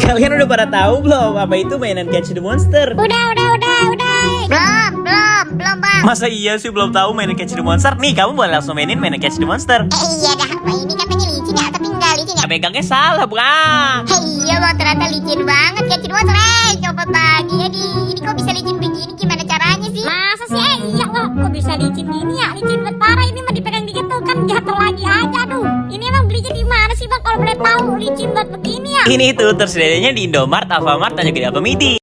Kalian udah pada tahu belum apa itu mainan Catch the Monster? Udah. Belum, Bang. Masa iya sih belum tahu mainan Catch the Monster? Nih, kamu boleh langsung mainin mainan Catch the Monster. Iya dah, ini katanya licin ya, tapi enggak licin ya. Pegangnya salah, Bang. Iya Bang, ternyata licin banget Catch the Monster. Coba pagi ya ini kok bisa licin begini, gimana caranya sih? Masa sih, iya loh, kok bisa licin gini ya? Licin banget parah, ini mah dipegang dikit tuh kan jatuh lagi aja, aduh. Ini emang belinya di mana sih Bang, kalau boleh tahu licin banget begini ya? Ini tuh tersedianya di Indomart, Alfamart, dan juga di Alfamidi.